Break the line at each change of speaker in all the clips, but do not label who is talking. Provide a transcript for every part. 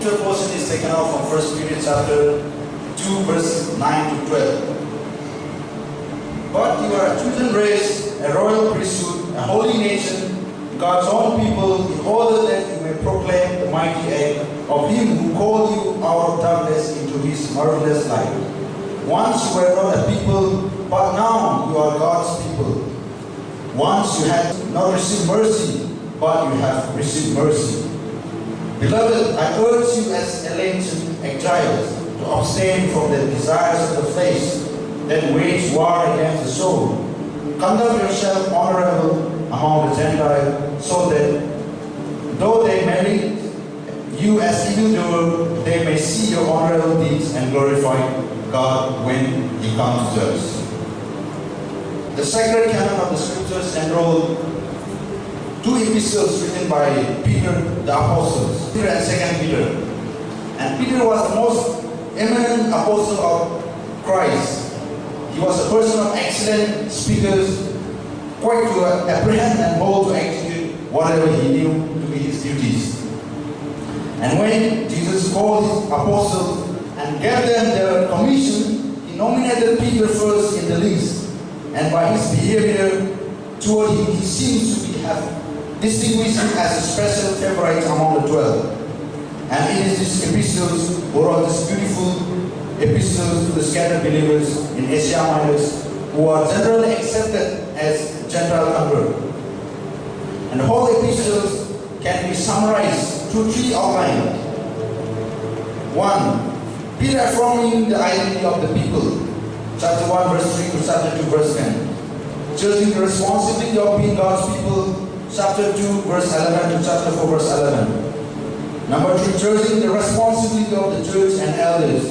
The portion is taken out from 1 Peter chapter 2 verse 9 to 12. But you are a chosen race, a royal priesthood, a holy nation, God's own people, in order that you may proclaim the mighty act of Him who called you out of darkness into His marvelous light. Once you were not a people, but now you are God's people. Once you had not received mercy, but you have received mercy. Beloved, I urge you as elect exiles to abstain from the desires of the flesh that wage war against the soul. Conduct yourself honorable among the Gentiles, so that though they marry you as evildoers, they may see your honorable deeds and glorify God when He comes to judge. The sacred canon of the Scriptures enrolled 2 epistles written by Peter the Apostle, Peter and 2 Peter. And Peter was the most eminent apostle of Christ. He was a person of excellent speakers, quick to apprehend and bold to execute whatever he knew to be his duties. And when Jesus called his apostles and gave them their commission, He nominated Peter first in the list. And by his behavior toward him, he seems to have distinguished him as a special favorite among the 12. And it is these epistles, or these beautiful epistles to the scattered believers in Asia Minor, who are generally accepted as Gentile converts. And the whole epistles can be summarized through 3 outlines. 1. Peter affirming the identity of the people. Chapter 1 verse 3 to chapter 2 verse 10. Judging the responsibility of being God's people. Chapter 2 verse 11 to chapter 4 verse 11. Number 2. Judging the responsibility of the church and elders.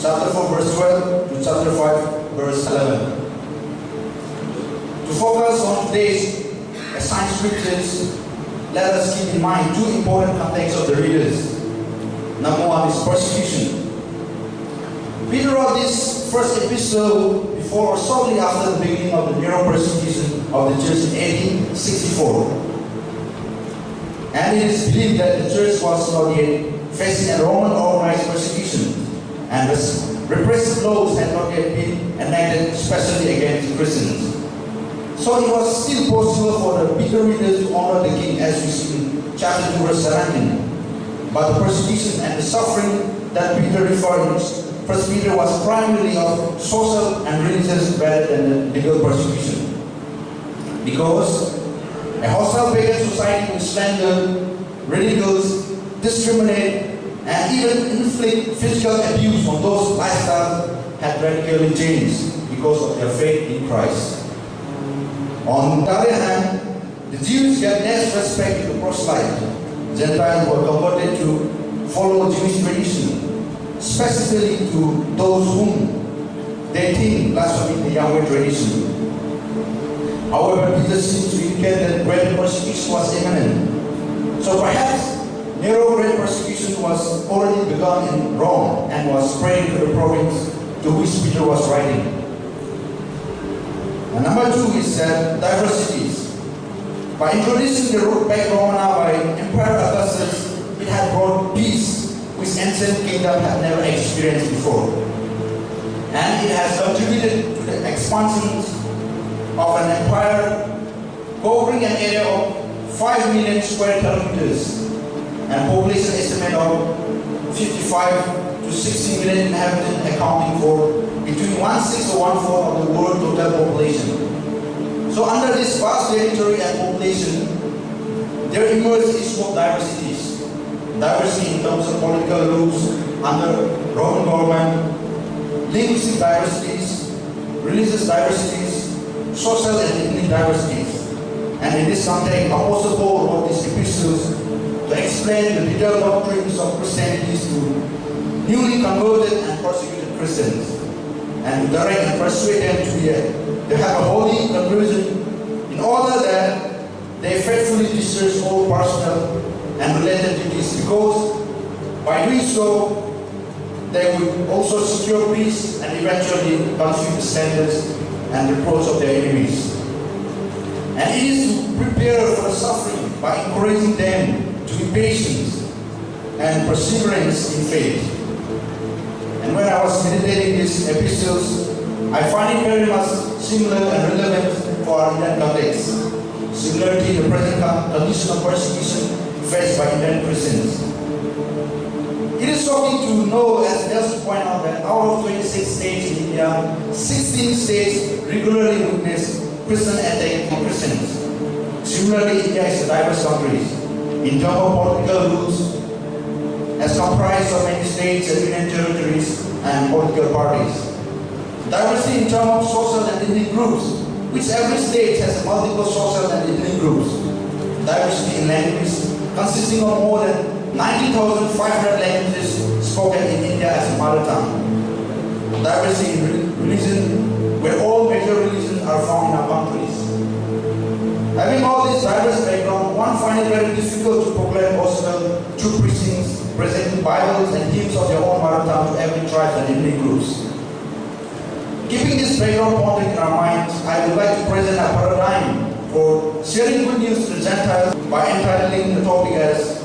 Chapter 4 verse 12 to chapter 5 verse 11. To focus on today's assigned scriptures, let us keep in mind 2 important contexts of the readers. Number 1 is persecution. Peter wrote this first epistle before or shortly after the beginning of the Nero persecution of the church in 1864. And it is believed that the church was not yet facing a Roman organized persecution, and the repressive laws had not yet been enacted, especially against Christians. So it was still possible for the Peter readers to honor the king, as we see in chapter 2 verse 17. But the persecution and the suffering that Peter referred to, 1 Peter, was primarily of social and religious rather than the legal persecution. Because a hostile pagan society would slander, ridicule, discriminate, and even inflict physical abuse on those lifestyles had radically changed because of their faith in Christ. On the other hand, the Jews gave less respect to the proselyte. Gentiles were converted to follow Jewish tradition, specifically to those whom they think blaspheme the Yahweh tradition. However, Peter seems to indicate that great persecution was imminent. So perhaps Nero's great persecution was already begun in Rome and was spreading to the province to which Peter was writing. And number 2 is diversities. By introducing the Pax Romana by Emperor Augustus, it had brought peace which ancient kingdom had never experienced before. And it has contributed to the expansion of an empire covering an area of 5 million square kilometers and population estimate of 55 to 60 million inhabitants, accounting for between 1/6 or 1/4 of the world total population. So under this vast territory and population, there emerged issue of diversities. Diversity in terms of political rules under Roman government, linguistic diversities, religious diversities, social and ethnic diversities. And in this context, Apostle Paul wrote these epistles to explain the detailed doctrines of Christianity to newly converted and persecuted Christians, and to direct and persuade them to have a holy conversion in order that they faithfully discharge all personal and related duties, because by doing so, they would also secure peace and eventually confute the standards and reproach of their enemies. And it is to prepare for the suffering by encouraging them to be patient and perseverance in faith. And when I was meditating these epistles, I find it very much similar and relevant for our Indian context. Similarity in the present condition of persecution faced by Indian Christians. It is shocking to know, as Nelson pointed out, that out of 26 states in India, 16 states regularly witness Christian attacks on Christians. Similarly, India is a diverse country. In terms of political rules, as comprised of many states and union territories and political parties. Diversity in terms of social and ethnic groups, which every state has multiple social and ethnic groups. Diversity in language, consisting of more than 90,500 languages spoken in India as a mother tongue. Diversity in religion, where all major religions are found in our countries. Having all this diverse background, one finds it very difficult to proclaim gospel through preachings, presenting Bibles and hymns of their own mother tongue to every tribe and ethnic groups. Keeping this background pointed in our minds, I would like to present a paradigm for sharing good news to the Gentiles by entitling the topic as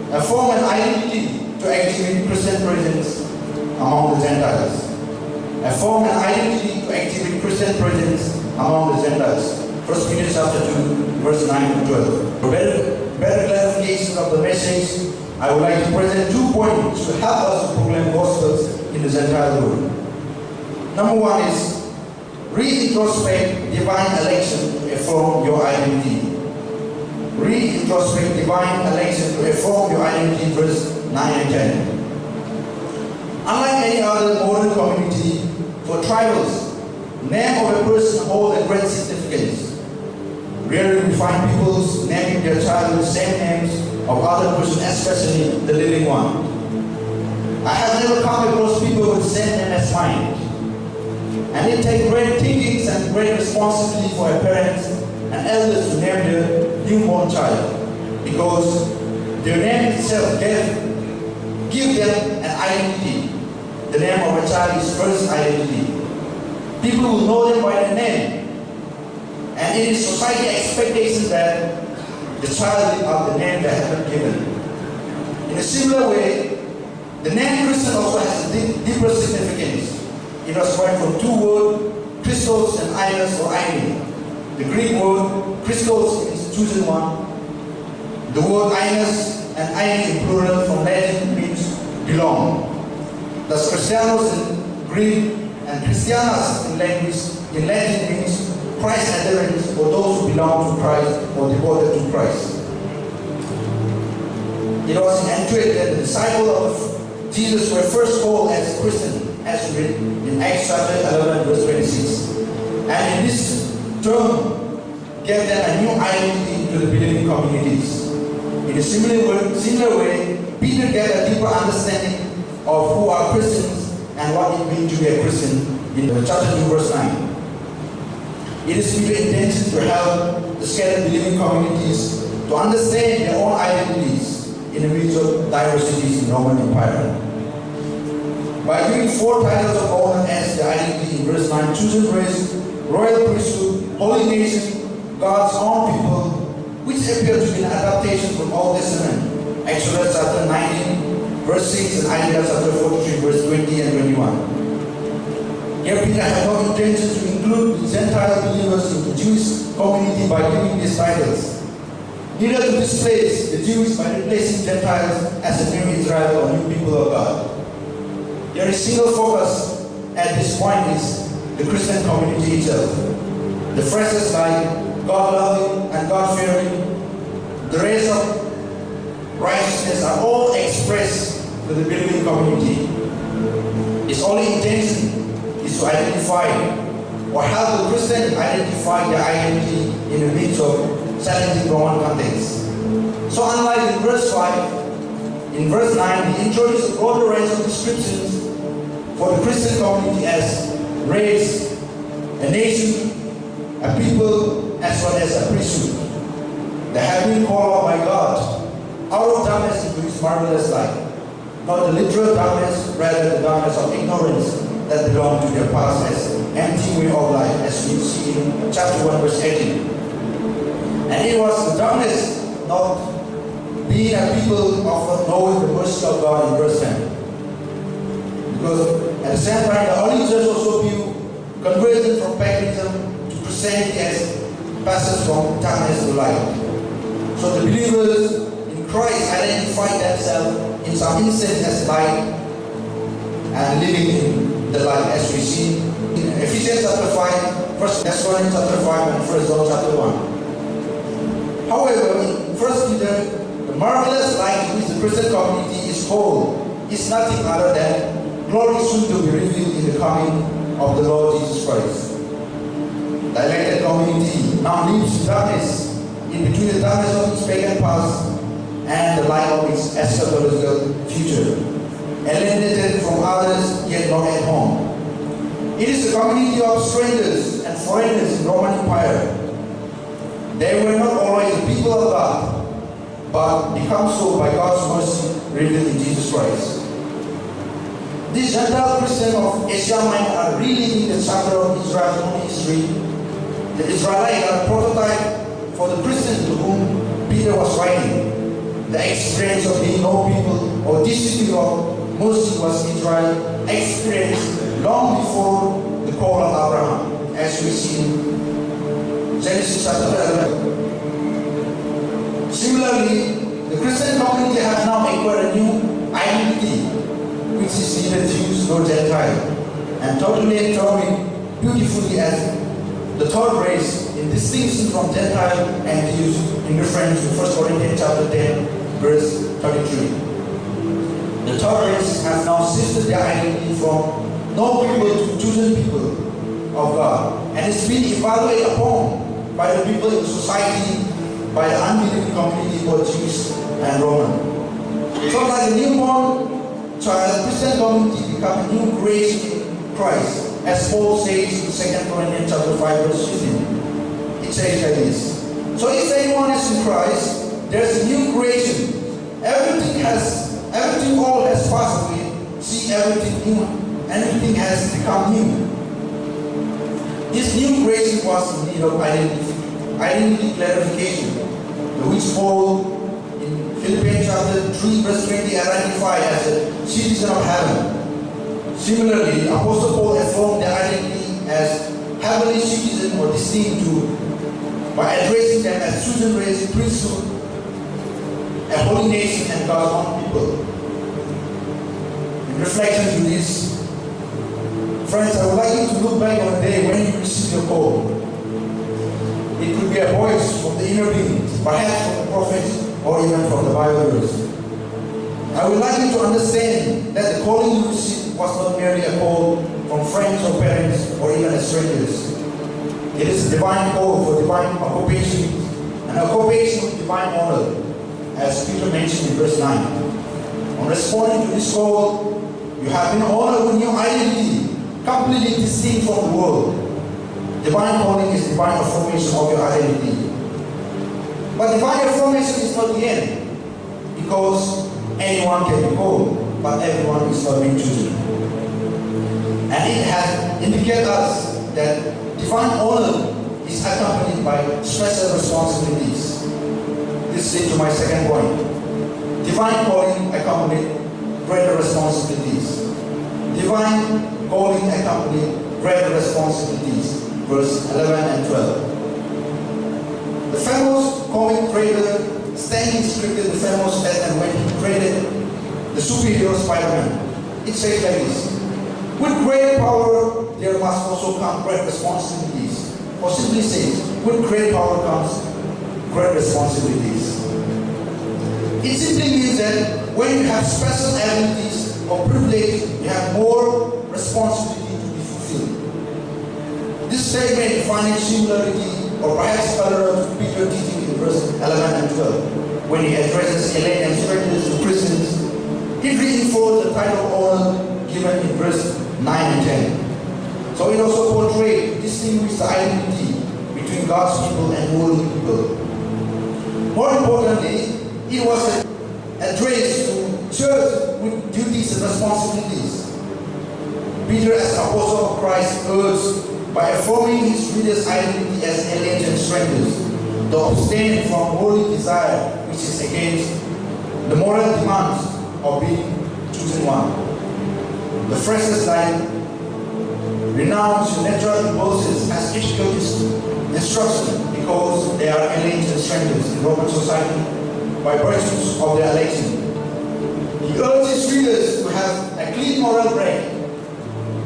Affirm an identity to activate Christian presence among the Gentiles. Affirm an identity to activate Christian presence among the Gentiles. 1 Peter chapter 2, verse 9 to 12. For better clarification of the message, I would like to present 2 points to help us to proclaim gospels in the Gentile world. Number 1 is re-introspect divine election to affirm your identity. Re-introspect divine election to affirm your identity, verse 9 and 10. Unlike any other modern community, for tribals, name of a person holds a great significance. Rarely we find people naming their child with the same names of other persons, especially the living one. I have never come across people with the same name as mine. And it takes great thinking and great responsibility for our parents and elders to name their newborn child, because their name itself give them an identity. The name of a child is first identity. People will know them by their name. And it is society expectation that the child will have the name they have been given. In a similar way, the name Christian also has a deeper significance. It was formed from 2 words, Christos and Inos or Aini. The Greek word Christos is chosen one. The word Inos and Aini in plural from Latin means belong. Thus Christianos in Greek and Christianas in Latin means Christ adherents, or those who belong to Christ or devoted to Christ. It was in Antioch that the disciples of Jesus were first called as Christian, as written in Acts chapter 11, verse 26. And in this term, gave them a new identity to the believing communities. In a similar way, Peter gave a deeper understanding of who are Christians and what it means to be a Christian in chapter 2, verse 9. It is Peter's intention to help the scattered believing communities to understand their own identities in the midst of diversities in the Roman Empire. By giving 4 titles of honor as the identity in verse 9, chosen race, royal priesthood, holy nation, God's own people, which appear to be an adaptation from Old Testament. Exodus chapter 19, verse 6, and Isaiah chapter 43, verse 20 and 21. Here Peter had no intention to include the Gentile believers in the Jewish community by giving these titles. Neither to displace the Jews by replacing Gentiles as a new Israel or new people of God. There is single focus at this point is the Christian community itself. The phrases like God-loving and God-fearing, the race of righteousness are all expressed to the believing community. Its only intention is to identify or help the Christian identify their identity in the midst of challenging Roman context. So unlike in verse 5, in verse 9, he introduced a broader range of descriptions for the Christian community as race, a nation, a people, as well as a priesthood. They have been called out by God out of darkness into His marvelous light. Not the literal darkness, rather the darkness of ignorance that belong to their past as empty way of life, as we see in chapter 1, verse 18. And it was the darkness, not being a people of knowing the mercy of God in verse 10. Because at the same time, the early church also view conversion from paganism to Christianity as passage from darkness to light. So the believers in Christ identify themselves in some instance as light and living in the light, as we see in Ephesians chapter 5, 1 Thessalonians chapter 5, and 1 John chapter 1. However, in 1 Peter, the marvelous light which the Christian community is called is nothing other than glory soon to be revealed in the coming of the Lord Jesus Christ. The elected community now lives in darkness, in between the darkness of its pagan past and the light of its eschatological future, alienated from others yet not at home. It is the community of strangers and foreigners in the Roman Empire. They were not always the people of God, but become so by God's mercy revealed in Jesus Christ. These Gentile Christians of Asia Minor are reliving the chapter of Israel's own history. The Israelites are a prototype for the Christians to whom Peter was writing. The experience of being no people or destitute of mercy was Israel experienced long before the call of Abraham, as we see in Genesis chapter 11. Similarly, the Christian community has now acquired a new identity, which is neither Jews nor Gentile, and totally determined beautifully as the third race in distinction from Gentile and Jews in reference to 1 Corinthians chapter 10, verse 33. The third race has now shifted their identity from no people to chosen people of God, and it's been evaluated upon by the people in society, by the unbelieving community, both Jews and Roman. So like a newborn child, Christian community become a new creation in Christ, as Paul says in 2 Corinthians chapter 5, verse 15. It says like this: so if anyone is in Christ, there's a new creation. Everything all has passed away. See, everything new. Everything has become new. This new creation was in need of identity clarification, which Paul in Philippians chapter 3 verse 20 identified as a citizen of heaven. Similarly, Apostle Paul affirmed their identity as heavenly citizen or distinct to by addressing them as chosen race, priesthood, a holy nation, and God's own people. In reflection to this, friends, I would like you to look back on a day when you received your call. It could be a voice from the inner being, perhaps from the prophets, or even from the Bible verse. I would like you to understand that the calling you received was not merely a call from friends or parents or even strangers. It is a divine call for divine occupation, an occupation of divine honor, as Peter mentioned in verse 9. On responding to this call, you have been honored with your identity, completely distinct from the world. Divine calling is divine affirmation of your identity. But divine affirmation is not the end, because anyone can be called, but everyone is not being chosen. And it has indicated us that divine honor is accompanied by special responsibilities. This leads to my second point. Divine calling accompanied greater responsibilities. Divine calling accompanied greater responsibilities. Verse 11 and 12. The famous comic creator Stanley scripted the famous statement when he created the superhero Spider-Man. It says like this: with great power there must also come great responsibilities. Or simply says, with great power comes great responsibilities. It simply means that when you have special abilities or privilege, you have more responsibility to be fulfilled. This statement defines similarity or perhaps parallel to Peter's teaching in verse 11 and 12. When he addresses elect and strangers to Christians, he reinforced the title of honor given in verse 9 and 10. So it also portrayed, distinguished the identity between God's people and worldly people. More importantly, it was addressed to church with duties and responsibilities. Peter, as an apostle of Christ, urged by affirming his readers' identity as aliens and strangers, to abstain from worldly desire which is against the moral demands of being chosen one. The phrases like renounce your natural impulses as ethical instruction because they are aliens and strangers in Roman society by virtues of their election. He urges readers to have a clean moral break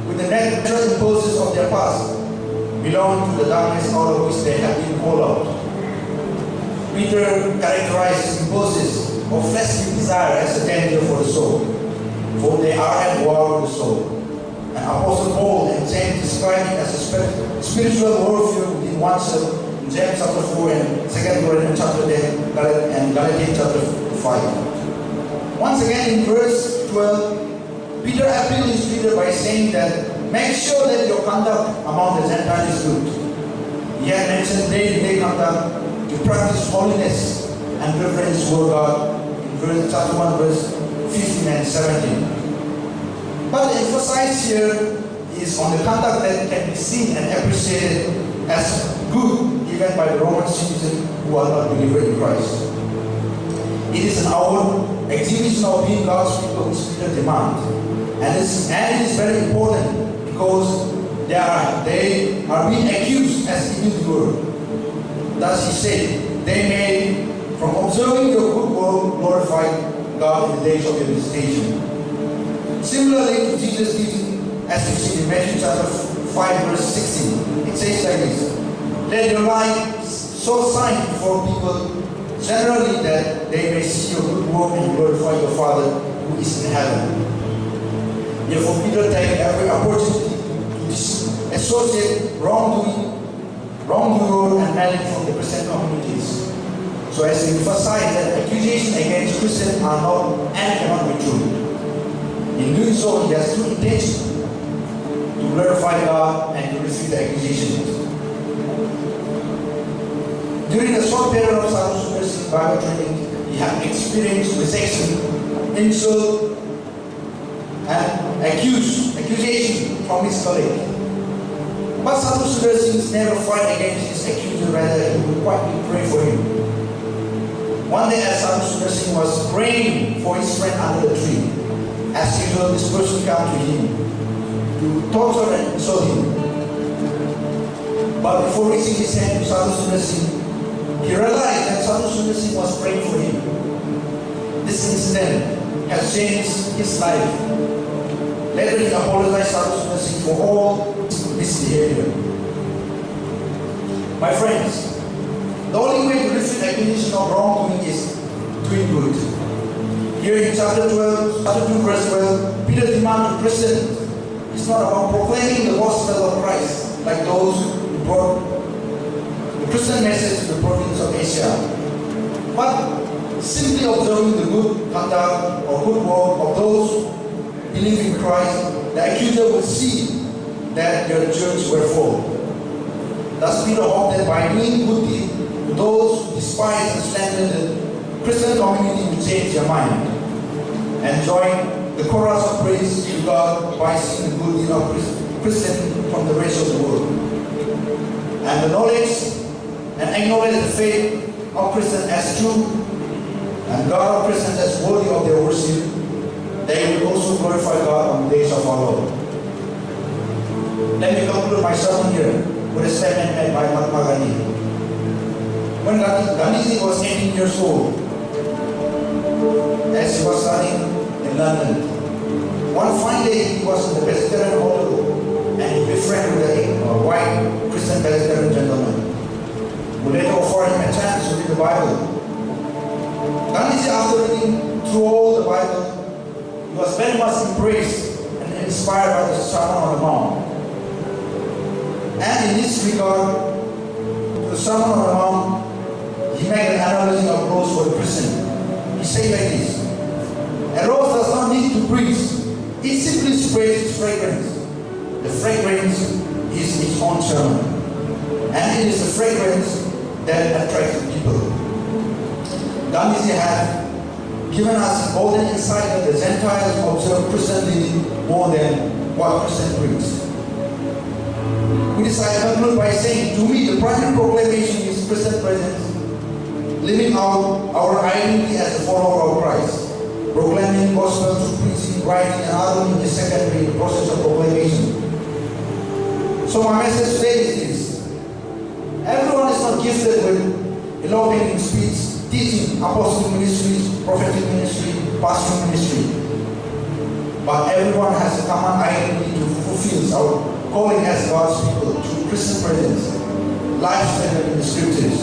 with the natural impulses of their past, belong to the darkness out of which they have been called out. Peter characterizes impulses of fleshly desire as a danger for the soul, for they are at war with the soul. And Apostle Paul and James describe it as a spiritual warfare within oneself in James chapter 4 and 2 Corinthians chapter 10 and Galatians chapter 5. Once again in verse 12, Peter appeals his reader by saying that make sure that your conduct among the Gentiles is good. He had mentioned day-to-day conduct to practice holiness and reverence toward God in chapter 1 verse 15 and 17. But the emphasis here is on the conduct that can be seen and appreciated as good even by the Roman citizens who are not believers in Christ. It is an outward exhibition of being God's people which Peter demands. And it is very important because they are being accused as evildoers. Thus he said, they may, from observing your good work, glorify God in the days of your visitation. Similarly to Jesus' teaching, as we see in Matthew chapter 5 verse 16, it says like this, let your light so shine before people generally that they may see your good work and glorify your Father who is in heaven. Therefore Peter takes every opportunity to associate wrongdoer and malice from the present communities. So as we emphasize that accusations against Christians are not and cannot be true. In doing so, he has two intentions: to glorify God and to receive the accusations. During a short period of Sadducees Bible training, he had experienced rejection, insult, and accusation from his colleague. But Sadducees never fight against his accuser, rather he would quietly pray for him. One day as Sadducees was praying for his friend under the tree, as usual this person came to him to torture and insult him. But before raising his hand to Sadducees, he realized that Sadducees was praying for him. This incident has changed his life. Later he apologized to Sadducees for all his behavior. My friends, the only way to refute accusation of wrongdoing is doing good. Here in chapter 2 verse 12, Peter demands to Christians, it's not about proclaiming the gospel of Christ like those who brought the Christian message to the province of Asia, but simply observing the good conduct or good work of those who believe in Christ. The accuser will see that their church were full. Thus Peter hoped that by doing good deeds to those who despise and slander the Christian community will change their mind and join the chorus of praise to God by seeing the good deed of Christians from the rest of the world. And the knowledge and acknowledge the faith of Christians as true and God of Christians as worthy of their worship, they will also glorify God on the days of our Lord. Let me conclude my sermon here with a statement made by Mahatma Gandhi. When Gandhi was 18 years old, as he was studying in London, one fine day he was in the vegetarian hotel and he befriended a white Christian vegetarian gentleman who later offered him a chance to read the Bible. Gandhi, after reading through all the Bible, he was very much impressed and inspired by the Sermon on the Mount. And in this regard, the Sermon on the Mount, he made an analogy of rose for the Christian. He said like this: a rose does not need to breathe; it simply sprays its fragrance. The fragrance is its own sermon, and it is the fragrance that attracts people. Gandhi had given us golden insight that the Gentiles observe Christian living more than what Christian brings. We decide to conclude by saying, to me, the primary proclamation is Christian presence, living out our identity as a follower of Christ. proclaiming gospel to preaching, writing, and arguing is secondary in the process of proclamation. So my message today is this. Everyone is not gifted with eloquent speech, teaching, apostolic ministry, prophetic ministry, pastoral ministry. But everyone has a common identity to fulfill our calling as God's people to Christian presence, life standard in the scriptures.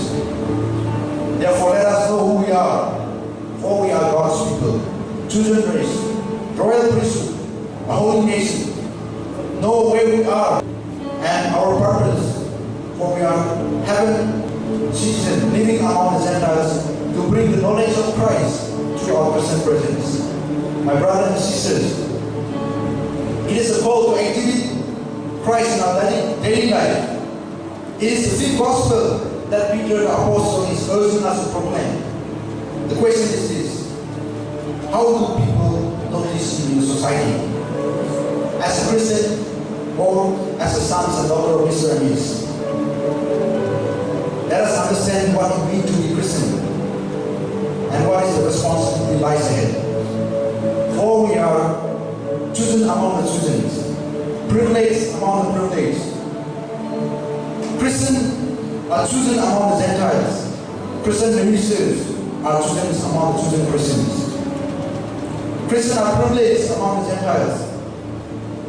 Therefore, let us know who we are, for we are God's people, chosen race, royal priesthood, a holy nation. Know where we are and our purpose, for we are heaven citizens living among the Gentiles to bring the knowledge of Christ to our present presence. My brothers and sisters, it is a call to exhibit Christ in our daily life. It is the fifth gospel that Peter the Apostle is urging us to proclaim. The question is this: how do people notice you in society? As a Christian or as a sons and daughter of Mr. and Miss? Let us understand what it means to be Christian and what is the responsibility lies ahead. For we are chosen among the chosen, privileged among the privileged. Christians are chosen among the Gentiles. Christian ministers are chosen among the chosen Christians. Christians are privileged among the Gentiles.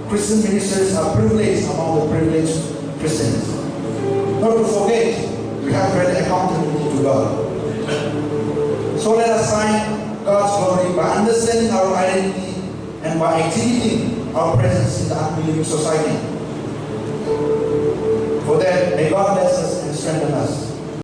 Christian ministers are privileged among the privileged Christians. Not to forget, we have great accountability to God. So let us find God's glory by understanding our identity and by exhibiting our presence in the unbelieving society. For that, may God bless us and strengthen us.